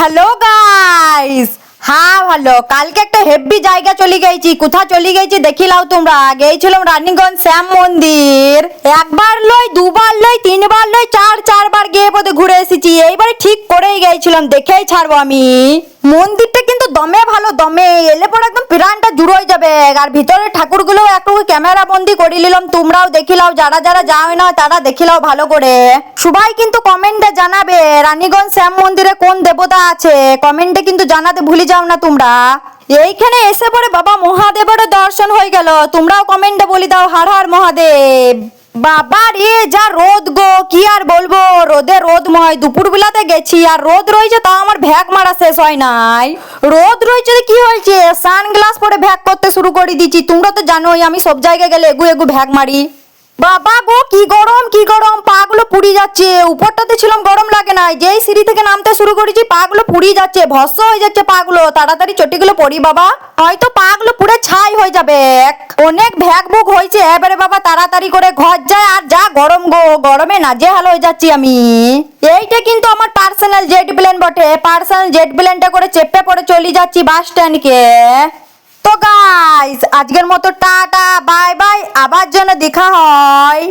Hello guys. হ্যাঁ ভালো, কালকে একটা হেভি জায়গা চলে গেছি। কোথা চলে গেছি দেখিলাও তোমরা। গেছিলাম রানীগঞ্জ শ্যাম মন্দির। একবার লই, দুবার লই, তিনবার লই, চারবার গিয়ে বোধে ঘুরে এসেছি। এইবারে ঠিক করেই গেছিলাম, দেখেই ছাড়বো আমি। মন্দিরটা কিন্তু দমে ভালো, দমে এলে পরে একদম প্রাণটা জুড়োই যাবে। আর ভিতরে ঠাকুরগুলো একটু ক্যামেরা বন্দি করে নিলাম, তোমরাও দেখিলাও। যারা যারা যাও না তারা দেখিলাও ভালো করে। সবাই কিন্তু কমেন্টে জানাবে রানীগঞ্জ শ্যাম মন্দিরে কোন দেবতা আছে, কমেন্টে কিন্তু জানাতে ভুলে যাও না তোমরা। এইখানে এসে পরে বাবা মহাদেবের দর্শন হয়ে গেল। তোমরাও কমেন্টে বলে দাও হর হর মহাদেব। বাবা রে যা রোদ গো, কি আর বলবো, রোদে রোদময়। দুপুর বেলাতে গেছি আর রোদ রয়েছে, তাও আমার ভ্যাক মারা শেষ হয় নাই। রোদ রয়েছে কি হয়েছে, সানগ্লাস পরে ভ্যাক করতে শুরু করে দিচ্ছি। তোমরা তো জানোই আমি সব জায়গায় গেলে এগু এগু ভ্যাক মারি। বাবা গো কি গরম, কি গরম, পাগুলো পুড়ি যাচ্ছে। উপরটাতে ছিলাম গরম লাগে না, যেই সিঁড়ি থেকে নামতে শুরু করেছি পাগুলো পুড়ি যাচ্ছে, ভস্ম হয়ে যাচ্ছে পাগুলো। তাড়াতাড়ি চটিগুলো পরি বাবা, হয়তো পাগুলো পুড়ে ছাই হয়ে যাবে। অনেক ভ্যাক বুক হয়েছে এবারে বাবা, তাড়াতাড়ি করে ঘর যায়। আর যা গরম গো, গরমে নাজেহাল হয়ে যাচ্ছি আমি। এইটা কিন্তু আমার পার্সোনাল জেট প্লেন বটে। পার্সোনাল জেট প্লেনটা করে চেপে পড়ে চলে যাচ্ছি বাস স্ট্যান্ডকে। তো গাইস আজকের মতো টাটা বাই বাই, আবার যেন দেখা হয়।